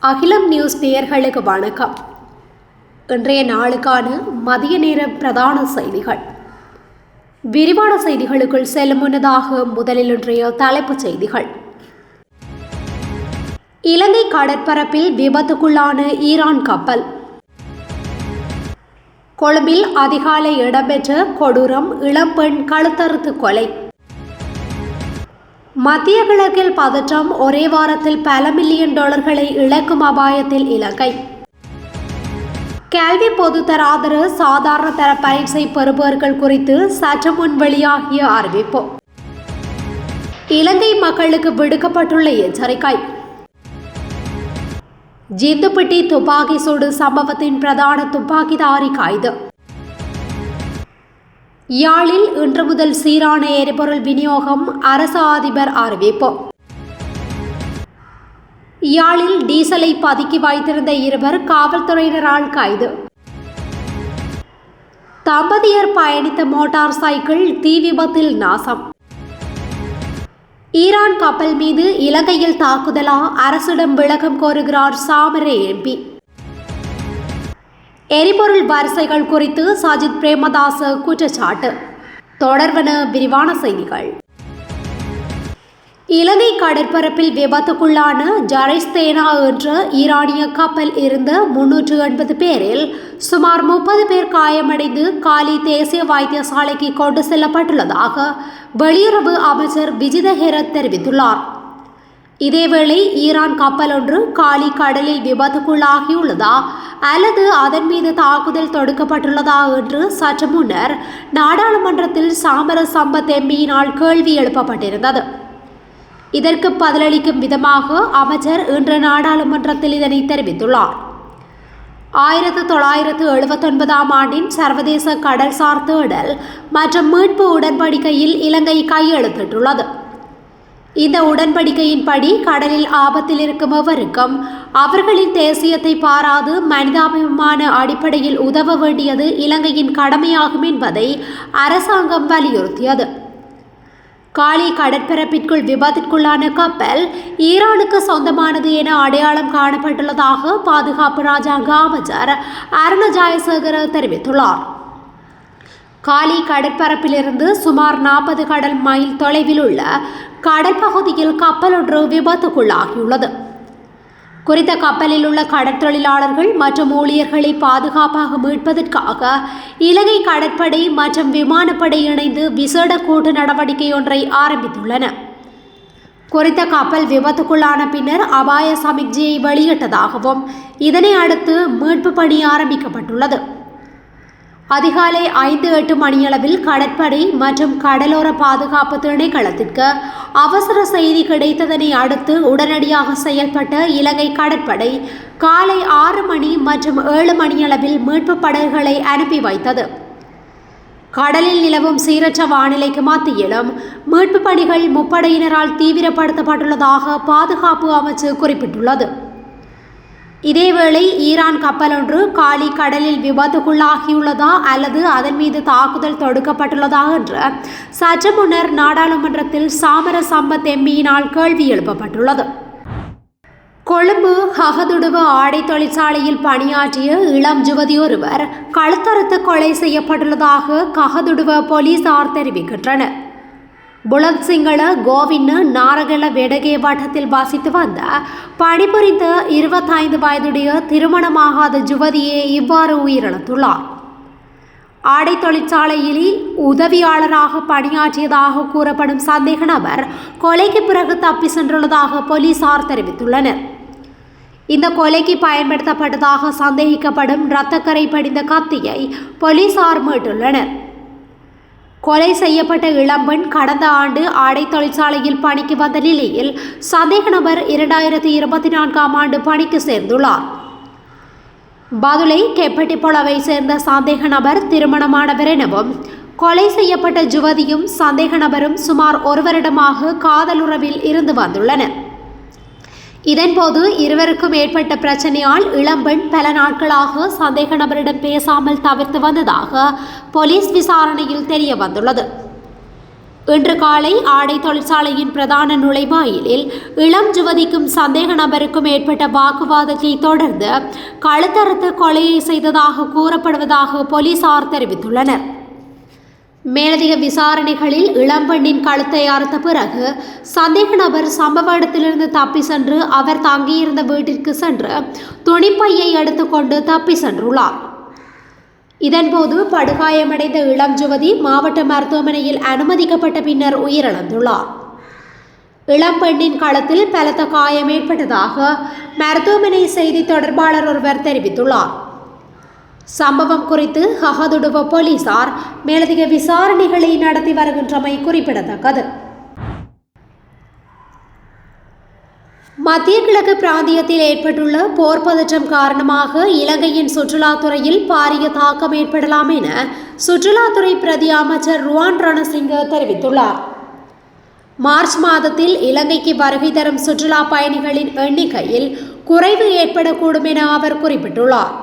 அகிலம் நியூஸ் நேயர்களுக்கு வணக்கம். இன்றைய நாளுக்கான மதிய நேர பிரதான செய்திகள். விரிவான செய்திகளுக்குள் செல்லும் முன்னதாக முதலில் இன்றைய தலைப்புச் செய்திகள். இலங்கை கடற்பரப்பில் விபத்துக்குள்ளான ஈரான் கப்பல். கொழும்பில் அதிகாலை இடம்பெற்ற கொடூரம், இளம்பெண் கழுத்தறுத்து கொலை. மத்திய கிழக்கில் பதற்றம், ஒரே வாரத்தில் பல மில்லியன் டாலர்களை இழக்கும் அபாயத்தில் இலங்கை. கல்வி பொதுத்தராதர சாதாரண தர பரீட்சை பெறுபவர்கள் குறித்து சற்று முன் வெளியாகிய அறிவிப்பு. இலங்கை மக்களுக்கு விடுக்கப்பட்டுள்ள எச்சரிக்கை. ஜிந்துப்பிட்டி துப்பாக்கி சூடு சம்பவத்தின் பிரதான துப்பாக்கிதாரி கைது. யாழில் இன்று முதல் சீரான எரிபொருள் விநியோகம், அரசு அதிபர் அறிவிப்பு. யாழில் டீசலை பதுக்கி வைத்திருந்த இருவர் காவல்துறையினரால் கைது. தம்பதியர் பயணித்த மோட்டார் சைக்கிள் தீ விபத்தில் நாசம். ஈரான் கப்பல் மீது இலங்கையில் தாக்குதலா, அரசிடம் விளக்கம் கோருகிறார் சாமர எம்பி. எரிபொருள் வரிசைகள் குறித்து சஜித் பிரேமதாச குற்றச்சாட்டு. தொடர்வன விரிவான செய்திகள். இலங்கை கடற்பரப்பில் விபத்துக்குள்ளான ஜரைஸ்தேனா என்ற ஈரானிய கப்பல் இருந்த 380 பேரில் சுமார் 30 பேர் காயமடைந்து காலி தேசிய வைத்தியசாலைக்கு கொண்டு செல்லப்பட்டுள்ளதாக வெளியுறவு அமைச்சர் விஜித ஹெரத் தெரிவித்துள்ளார். இதேவேளை ஈரான் கப்பல் ஒன்று காலி கடலில் விபத்துக்குள்ளாகியுள்ளதா அல்லது அதன் மீது தாக்குதல் தொடுக்கப்பட்டுள்ளதா என்று சற்று முன்னர் நாடாளுமன்றத்தில் சாமர சம்பத் எம்பியினால் கேள்வி எழுப்பப்பட்டிருந்தது. இதற்கு பதிலளிக்கும் விதமாக அமைச்சர் இன்று நாடாளுமன்றத்தில் இதனை தெரிவித்துள்ளார். 1979 ஆண்டின் சர்வதேச கடல்சார் தேடல் மற்றும் மீட்பு உடன்படிக்கையில் இலங்கை கையெழுத்திட்டுள்ளது. இந்த உடன்படிக்கையின்படி கடலில் ஆபத்தில் இருக்கும் எவருக்கும் அவர்களின் தேசியத்தை பாராது மனிதாபிமான அடிப்படையில் உதவ வேண்டியது இலங்கையின் கடமையாகும் என்பதை அரசாங்கம் வலியுறுத்தியது. காலி கடற்பரப்பிற்குள் விபத்திற்குள்ளான கப்பல் ஈரானுக்கு சொந்தமானது என அடையாளம் காணப்பட்டுள்ளதாக பாதுகாப்பு ராஜாங்க அமைச்சர் அருண ஜயசேகர தெரிவித்துள்ளார். காலி கடற்பரப்பிலிருந்து சுமார் 40 கடல் மைல் தொலைவில் உள்ள கடல் பகுதியில் கப்பல் ஒன்று விபத்துக்குள்ளாகியுள்ளது. குறித்த கப்பலில் உள்ள கடற்தொழிலாளர்கள் மற்றும் ஊழியர்களை பாதுகாப்பாக மீட்பதற்காக இலங்கை கடற்படை மற்றும் விமானப்படை இணைந்து விசேட கூட்டு நடவடிக்கை ஒன்றை ஆரம்பித்துள்ளன. குறித்த கப்பல் விபத்துக்குள்ளான பின்னர் அபாய சமிக்ஞையை வெளியிட்டதாகவும் இதனை அடுத்து மீட்பு பணி ஆரம்பிக்கப்பட்டுள்ளது. அதிகாலை 5-8 மணியளவில் கடற்படை மற்றும் கடலோர பாதுகாப்பு திணைக்களத்திற்கு அவசர செய்தி கிடைத்ததனை அடுத்து உடனடியாக செயல்பட்ட இலங்கை கடற்படை காலை 6 மணி மற்றும் 7 மணியளவில் மீட்பு படகுகளை அனுப்பி வைத்தது. கடலில் நிலவும் சீரற்ற வானிலைக்கு மத்தியிலும் மீட்பு பணிகள் முப்படையினரால் தீவிரப்படுத்தப்பட்டுள்ளதாக பாதுகாப்பு அமைச்சு குறிப்பிட்டுள்ளது. இதேவேளை ஈரான் கப்பல் ஒன்று காலி கடலில் விபத்துக்குள்ளாகியுள்ளதா அல்லது அதன் மீது தாக்குதல் தொடுக்கப்பட்டுள்ளதா என்று சற்று முன்னர் நாடாளுமன்றத்தில் சாமர சம்பத் எம்பியினால் கேள்வி எழுப்பப்பட்டுள்ளது. கொழும்பு ஹகதுடுவ ஆடை தொழிற்சாலையில் பணியாற்றிய இளம் யுவதி ஒருவர் கழுத்தறுத்து கொலை செய்யப்பட்டுள்ளதாக கஹதுடுவ போலீசார் தெரிவிக்கின்றனர். புலத் சிங்கள கோவிந்த நாரகல வெடகே வட்டத்தில் வசித்து வந்த பணிபுரிந்த 25 வயதுடைய திருமணமாகாத யுவதியே இவ்வாறு உயிரிழந்துள்ளார். ஆடை தொழிற்சாலையில் உதவியாளராக பணியாற்றியதாக கூறப்படும் சந்தேக நபர் கொலைக்கு பிறகு தப்பி சென்றுள்ளதாக போலீசார் தெரிவித்துள்ளனர். இந்த கொலைக்கு பயன்படுத்தப்பட்டதாக சந்தேகிக்கப்படும் இரத்தக்கரை படிந்த கத்தியை போலீசார் மீட்டுள்ளனர். கொலை செய்யப்பட்ட இளம்பெண் கடந்த ஆண்டு ஆடை தொழிற்சாலையில் பணிக்கு வந்த நிலையில் சந்தேக நபர் 2024 ஆண்டு பணிக்கு சேர்ந்துள்ளார். பதுளை கெப்பட்டிப்பொளவை சேர்ந்த சந்தேக நபர் திருமணமானவர் எனவும் கொலை செய்யப்பட்ட யுவதியும் சந்தேக நபரும் சுமார் 1 வருடமாக காதலுறவில் இருந்து வந்துள்ளனர். இதன்போது இருவருக்கும் ஏற்பட்ட பிரச்சனையால் இளம்பெண் பல நாட்களாக சந்தேக நபரிடம் பேசாமல் தவிர்த்து வந்ததாக போலீஸ் விசாரணையில் தெரிய வந்துள்ளது. இன்று காலை ஆடை தொழிற்சாலையின் பிரதான நுழைவாயிலில் இளம் யுவதிக்கும் சந்தேக நபருக்கும் ஏற்பட்ட வாக்குவாதத்தை தொடர்ந்து கழுத்தறுத்து கொலையை செய்ததாக கூறப்படுவதாக போலீசார் தெரிவித்துள்ளனர். மேலதிக விசாரணைகளில் இளம்பெண்ணின் கழுத்தை அறுத்த பிறகு சந்தேக நபர் சம்பவ இடத்திலிருந்து தப்பி சென்று அவர் தங்கியிருந்த வீட்டிற்கு சென்று துணிப்பையை எடுத்துக்கொண்டு தப்பி சென்றுள்ளார். இதன்போது படுகாயமடைந்த இளம் யுவதி மாவட்ட மருத்துவமனையில் அனுமதிக்கப்பட்ட பின்னர் உயிரிழந்துள்ளார். இளம்பெண்ணின் களத்தில் பலத்த காயம் ஏற்பட்டதாக மருத்துவமனை செய்தி தொடர்பாளர் ஒருவர் தெரிவித்துள்ளார். சம்பவம் குறித்து ஹஹதுடுவ போலீசார் மேலதிக விசாரணைகளை நடத்தி வருகின்றமை குறிப்பிடத்தக்கது. மத்திய கிழக்கு பிராந்தியத்தில் ஏற்பட்டுள்ள போர் பதற்றம் காரணமாக இலங்கையின் சுற்றுலாத்துறையில் பாரிய தாக்கம் ஏற்படலாம் என சுற்றுலாத்துறை பிரதி அமைச்சர் ருவான் ரணசிங்க தெரிவித்துள்ளார். மார்ச் மாதத்தில் இலங்கைக்கு வருகை தரும் சுற்றுலா பயணிகளின் எண்ணிக்கையில் குறைவு ஏற்படக்கூடும் என அவர் குறிப்பிட்டுள்ளார்.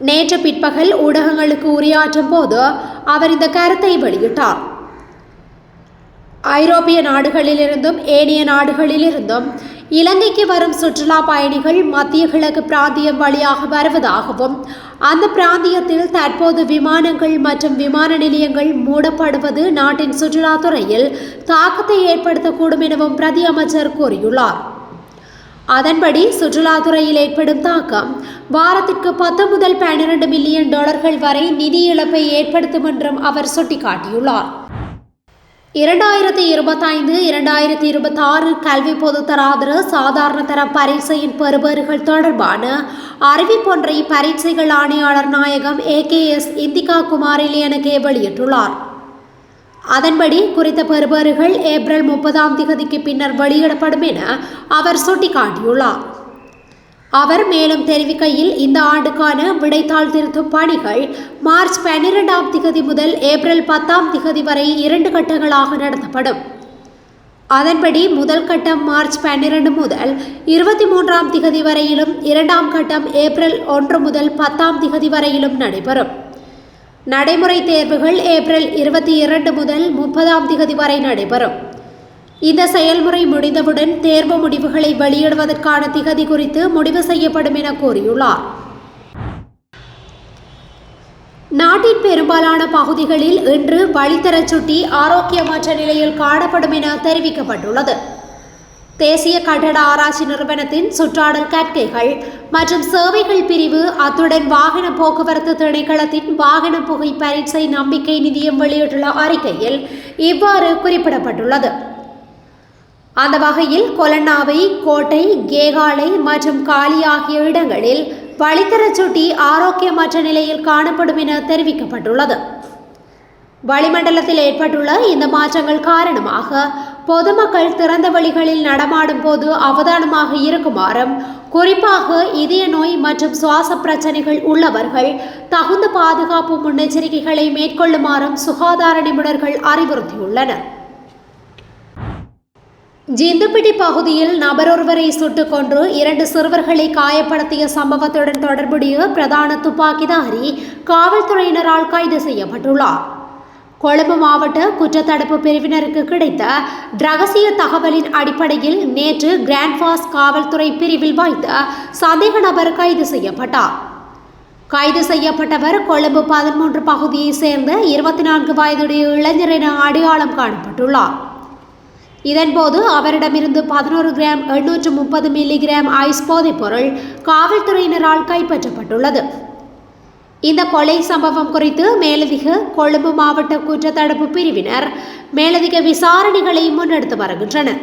நேற்று பிற்பகல் ஊடகங்களுக்கு உரையாற்றும் போது அவர் இந்த கருத்தை வெளியிட்டார். ஐரோப்பிய நாடுகளிலிருந்தும் ஏனைய நாடுகளிலிருந்தும் இலங்கைக்கு வரும் சுற்றுலா பயணிகள் மத்திய கிழக்கு பிராந்தியம் வழியாக வருவதாகவும் அந்த பிராந்தியத்தில் தற்போது விமானங்கள் மற்றும் விமான நிலையங்கள் மூடப்படுவது நாட்டின் சுற்றுலாத்துறையில் தாக்கத்தை ஏற்படுத்தக்கூடும் எனவும் பிரதி அமைச்சர் கூறியுள்ளார். அதன்படி சுற்றுலாத்துறையில் ஏற்படும் தாக்கம் வாரத்திற்கு 10 முதல் 12 மில்லியன் டாலர்கள் வரை நிதி இழப்பை ஏற்படுத்தும் என்றும் அவர் சுட்டிக்காட்டியுள்ளார். 2025-2026 கல்வி பொதுத்தராதர சாதாரண தர பரீட்சையின் பெறுபேறுகள் தொடர்பான அறிவிப்பொன்றை பரீட்சைகள் ஆணையாளர் நாயகம் AKS இந்திகா குமாரிலியனுக்கே வெளியிட்டுள்ளார். அதன்படி குறித்த பெறுபேறுகள் ஏப்ரல் 30 பின்னர் வெளியிடப்படும் என அவர் சுட்டிக்காட்டியுள்ளார். அவர் மேலும் தெரிவிக்கையில் இந்த ஆண்டுக்கான விடைத்தாள் திருத்தும் பணிகள் மார்ச் 12 முதல் ஏப்ரல் 10 வரை 2 கட்டங்களாக நடத்தப்படும். அதன்படி முதல் கட்டம் மார்ச் 12 முதல் 23 வரையிலும், இரண்டாம் கட்டம் ஏப்ரல் 1 முதல் 10 வரையிலும் நடைபெறும். நடைமுறை தேர்வுகள் ஏப்ரல் 22 முதல் 30 வரை நடைபெறும். இந்த செயல்முறை முடிந்தவுடன் தேர்வு முடிவுகளை வெளியிடுவதற்கான திகதி குறித்து முடிவு செய்யப்படும் என கூறியுள்ளார். நாட்டின் பெரும்பாலான பகுதிகளில் இன்று வழித்தடச் சுட்டி ஆரோக்கியமற்ற நிலையில் காணப்படும் என தெரிவிக்கப்பட்டுள்ளது. தேசிய கட்டட ஆராய்ச்சி நிறுவனத்தின் சுற்றாடல் கற்கைகள் மற்றும் சேவைகள் பிரிவு அத்துடன் வாகன போக்குவரத்து திணைக்களத்தின் வாகன புகை பரீட்சை நம்பிக்கை நிதியம் வெளியிட்டுள்ள அறிக்கையில் இவ்வாறு குறிப்பிடப்பட்டுள்ளது. அந்த வகையில் கொலன்னாவை, கோட்டை, கேகாலை மற்றும் காலி ஆகிய இடங்களில் வழித்தடச் சுட்டி ஆரோக்கியமற்ற நிலையில் காணப்படும் என தெரிவிக்கப்பட்டுள்ளது. வளிமண்டலத்தில் ஏற்பட்டுள்ள இந்த மாற்றங்கள் காரணமாக பொதுமக்கள் திறந்த வழிகளில் நடமாடும் போது அவதானமாக இருக்குமாறும், குறிப்பாக இதய நோய் மற்றும் சுவாச பிரச்சனைகள் உள்ளவர்கள் தகுந்த பாதுகாப்பு முன்னெச்சரிக்கைகளை மேற்கொள்ளுமாறும் சுகாதார நிபுணர்கள் அறிவுறுத்தியுள்ளனர். ஜிந்துப்பிட்டி பகுதியில் நபரொருவரை சுட்டுக் கொன்று 2 சிறுவர்களை காயப்படுத்திய சம்பவத்துடன் தொடர்புடைய பிரதான துப்பாக்கிதாரி காவல்துறையினரால் கைது செய்யப்பட்டுள்ளார். கொழும்பு மாவட்ட குற்றத்தடுப்பு பிரிவினருக்கு கிடைத்த இரகசிய தகவலின் அடிப்படையில் நேற்று கிராண்ட்பாஸ் காவல்துறை பிரிவில் வைத்த சந்தேக நபர் கைது செய்யப்பட்டார். கைது செய்யப்பட்டவர் கொழும்பு 13 பகுதியைச் சேர்ந்த 24 வயதுடைய இளைஞர் என அடையாளம் காணப்பட்டுள்ளார். இதன்போது அவரிடமிருந்து 11 கிராம் 830 மில்லிகிராம் ஐஸ் போதைப்பொருள் காவல்துறையினரால் கைப்பற்றப்பட்டுள்ளது. இந்த கொலை சம்பவம் குறித்து மேலதிக கொழும்பு மாவட்ட குற்றத்தடுப்பு பிரிவினர் மேலதிக விசாரணைகளை முன்னெடுத்து வருகின்றனர்.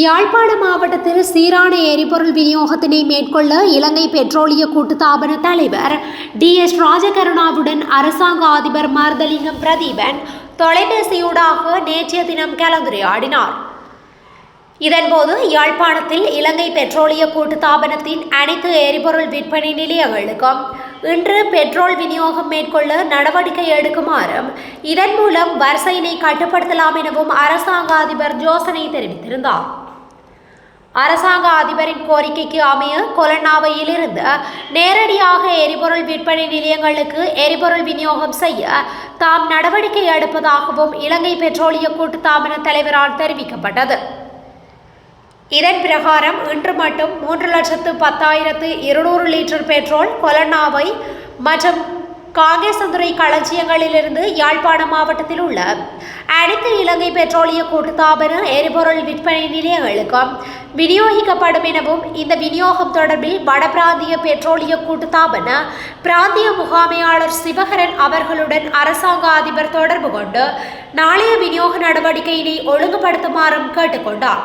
யாழ்ப்பாண மாவட்டத்தில் சீரான எரிபொருள் விநியோகத்தினை மேற்கொள்ள இலங்கை பெட்ரோலிய கூட்டுத்தாபன தலைவர் DS ராஜகருணாவுடன் அரசாங்க அதிபர் மருதலிங்கம் பிரதீபன் தொலைபேசியூடாக நேற்றைய தினம் கலந்துரையாடினார். இதன்போது யாழ்ப்பாணத்தில் இலங்கை பெட்ரோலிய கூட்டுத்தாபனத்தின் அனைத்து எரிபொருள் விற்பனை நிலையங்களுக்கும் இன்று பெட்ரோல் விநியோகம் மேற்கொள்ள நடவடிக்கை எடுக்குமாறும், இதன் மூலம் வரிசையினை கட்டுப்படுத்தலாம் எனவும் அரசாங்க அதிபர் யோசனை தெரிவித்திருந்தார். அரசாங்க அதிபரின் கோரிக்கைக்கு அமைய கொலன்னாவையிலிருந்து நேரடியாக எரிபொருள் விற்பனை நிலையங்களுக்கு எரிபொருள் விநியோகம் செய்ய தாம் நடவடிக்கை எடுப்பதாகவும் இலங்கை பெட்ரோலிய கூட்டுத்தாபன தலைவரால் தெரிவிக்கப்பட்டது. இதன் பிரகாரம் இன்று மட்டும் 3,10,200 லிட்டர் பெட்ரோல் கொலன்னாவை மற்றும் காங்கேசந்துறை களஞ்சியங்களிலிருந்து யாழ்ப்பாணம் மாவட்டத்தில் உள்ள அனைத்து இலங்கை பெட்ரோலிய கூட்டுத்தாபன எரிபொருள் விற்பனை நிலையங்களுக்கும் விநியோகிக்கப்படும் எனவும் இந்த விநியோகம் தொடர்பில் வடபிராந்திய பெட்ரோலிய கூட்டுத்தாபன பிராந்திய முகாமையாளர் சிவகரன் அவர்களுடன் அரசாங்க அதிபர் தொடர்பு கொண்டு நாளைய விநியோக நடவடிக்கையினை ஒழுங்குபடுத்துமாறும் கேட்டுக்கொண்டார்.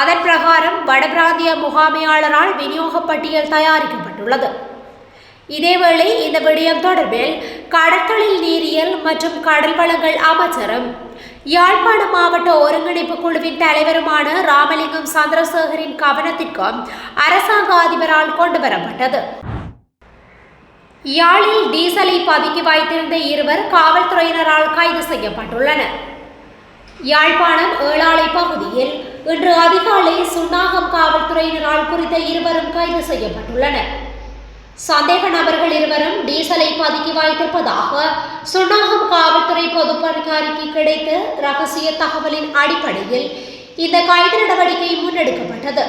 அதன் பிரகாரம் வடபிராந்திய முகாமையாளரால் விநியோக பட்டியல் தயாரிக்கப்பட்டுள்ளது. இதேவேளை இந்த விடயம் தொடர்பில் கடற்தொழில் நீரியல் மற்றும் கடல் வளங்கள் அமைச்சரும் யாழ்ப்பாணம் மாவட்ட ஒருங்கிணைப்பு குழுவின் தலைவருமான ராமலிங்கம் சந்திரசேகரின் கவனத்திற்கும் அரசாங்க அதிபரால் கொண்டுவரப்பட்டது. யாழில் டீசலை பதுக்கி வைத்திருந்த 2 காவல்துறையினரால் கைது செய்யப்பட்டுள்ளனர். யாழ்ப்பாணம் ஏழாலை பகுதியில் இன்று அதிகாலை சுன்னாகம் காவல்துறையினரால் குறித்த 2 கைது செய்யப்பட்டுள்ளனர். சந்தேக நபர்கள் 2 டீசலை பதுக்கி வைத்திருப்பதாக சுன்னாகம் காவல்துறை பொதுப்பதிகாரிக்கு கிடைத்த ரகசிய தகவலின் அடிப்படையில் இந்த கைது நடவடிக்கை முன்னெடுக்கப்பட்டது.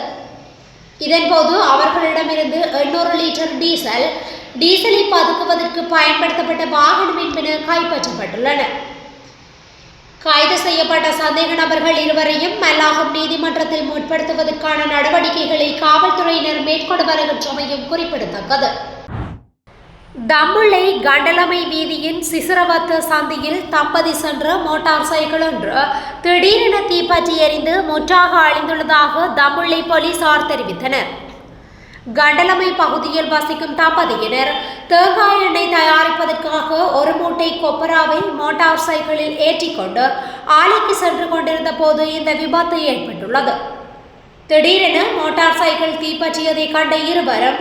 இதன்போது அவர்களிடமிருந்து 800 லிட்டர் டீசலை பதுக்குவதற்கு பயன்படுத்தப்பட்ட வாகனம் என்பன கைப்பற்றப்பட்டுள்ளன. கைது செய்யப்பட்ட சந்தேக நபர்கள் 2 மல்லாகம் நீதிமன்றத்தில் முற்படுத்துவதற்கான நடவடிக்கைகளை காவல்துறையினர் மேற்கொண்டு வருகின்றமையும் குறிப்பிடத்தக்கது. தம்புள்ளை கண்டலமை வீதியின் சிசிரவத்த சந்தியில் தம்பதி சென்ற மோட்டார் சைக்கிள் ஒன்று திடீரென தீப்பற்றி எரிந்து முற்றாக அழிந்துள்ளதாக தம்புள்ளை போலீசார் தெரிவித்தனர். கண்டலமை பகுதியில் வசிக்கும் தம்பதியினர் தேங்காய் எண்ணெய் தயாரிப்பதற்காக 1 மூட்டை கொப்பராவை மோட்டார் சைக்கிளில் ஏற்றிக்கொண்டு ஆலைக்கு சென்று கொண்டிருந்த போது இந்த விபத்து ஏற்பட்டுள்ளது. திடீரென மோட்டார் சைக்கிள் தீப்பற்றியதை கண்ட 2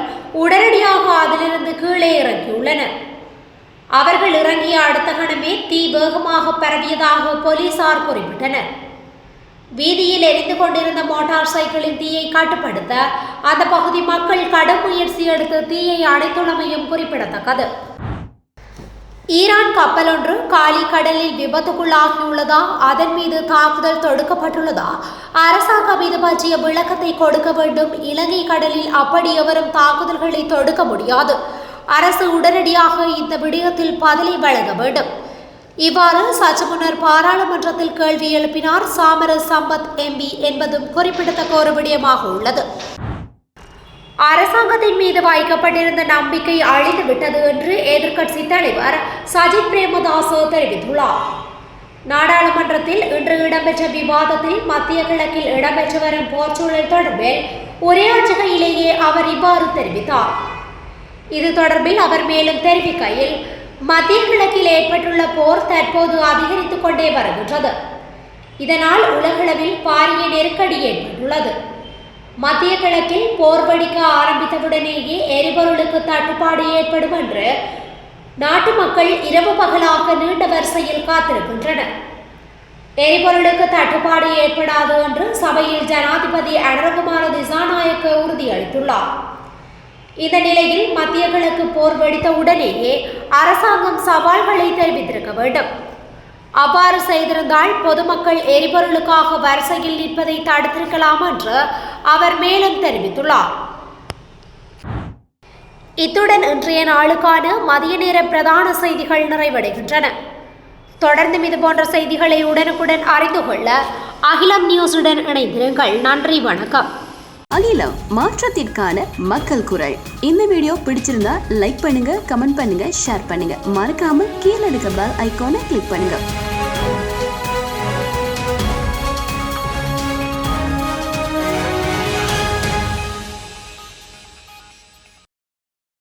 உடனடியாக அதிலிருந்து கீழே இறங்கியுள்ளனர். அவர்கள் இறங்கிய அடுத்த கணமே தீ வேகமாக பரவியதாக போலீசார் குறிப்பிட்டனர். வீதியில் எரிந்து கொண்டிருந்த மோட்டார் சைக்கிளின் தீயை கட்டுப்படுத்த அந்த பகுதி மக்கள் கடும் முயற்சி எடுத்து தீயை அணைத்துள்ளமையும் குறிப்பிடத்தக்கது. ஈரான் கப்பல் ஒன்று காலி கடலில் விபத்துக்குள்ளாகியுள்ளதா, அதன் மீது தாக்குதல் தொடுக்கப்பட்டுள்ளதா, அரசாங்கம் இது பற்றிய விளக்கத்தை கொடுக்க வேண்டும். இலங்கை கடலில் அப்படி எவரும் தாக்குதல்களை தொடுக்க முடியாது. அரசு உடனடியாக இந்த விடயத்தில் பதிலை வழங்க வேண்டும். இவ்வாறு சற்று முன்னர் பாராளுமன்றத்தில் கேள்வி எழுப்பினார் சாமர சம்பத் எம்பி என்பதும் குறிப்பிடத்தக்க ஒரு விடயமாக உள்ளது. அரசாங்கத்தின் மீது வைக்கப்பட்டிருந்த நம்பிக்கை அழிந்துவிட்டது என்று எதிர்க்கட்சி தலைவர் சஜித் பிரேமதாச தெரிவித்துள்ளார். நாடாளுமன்றத்தில் இன்று இடம்பெற்ற விவாதத்தில் மத்திய கிழக்கில் இடம்பெற்று வரும் போர்ச்சூழல் தொடர்பில் உரையாற்றுகையிலேயே அவர் இவ்வாறு தெரிவித்தார். இது தொடர்பில் அவர் மேலும் தெரிவிக்கையில், மத்திய கிழக்கில் ஏற்பட்டுள்ள போர் தற்போது அதிகரித்துக் கொண்டே வருகின்றது. இதனால் உலகளவில் பாரிய நெருக்கடி ஏற்பட்டுள்ளது. மத்திய கிழக்கில் போர் வெடிக்க ஆரம்பித்தவுடனேயே எரிபொருளுக்கு தட்டுப்பாடு ஏற்படும் என்று நாட்டு மக்கள் இரவு பகலாக நீண்ட வரிசையில் காத்திருக்கின்றனர். எரிபொருளுக்கு தட்டுப்பாடு ஏற்படாது என்று சபையில் ஜனாதிபதி அனுரகுமார திசாநாயக்க உறுதியளித்துள்ளார். இந்த நிலையில் மத்திய கிழக்கு போர் வெடித்த உடனேயே அரசாங்கம் சவால்களை தெரிவித்திருக்க வேண்டும். அவ்வாறு செய்திருந்தால் பொதுமக்கள் எரிபொருளுக்காக வரிசையில் நிற்பதை தடுத்திருக்கலாம் என்று அவர் மேலும் தெரிவித்துள்ளார். இத்துடன் இன்றைய நாளுக்கான மதிய நேர பிரதான செய்திகள் நிறைவடைகின்றன. தொடர்ந்தும் இதுபோன்ற செய்திகளை உடனுக்குடன் அறிந்து கொள்ள அகிலம் நியூஸுடன் இணைந்திருங்கள். நன்றி, வணக்கம். அகிலம், மாற்றத்திற்கான மக்கள் குரல். இந்த வீடியோ பிடிச்சிருந்தா லைக் பண்ணுங்க, கமெண்ட் பண்ணுங்க, ஷேர் பண்ணுங்க. மறக்காம கீழே இருக்க பெல் ஐகானை கிளிக் பண்ணுங்க.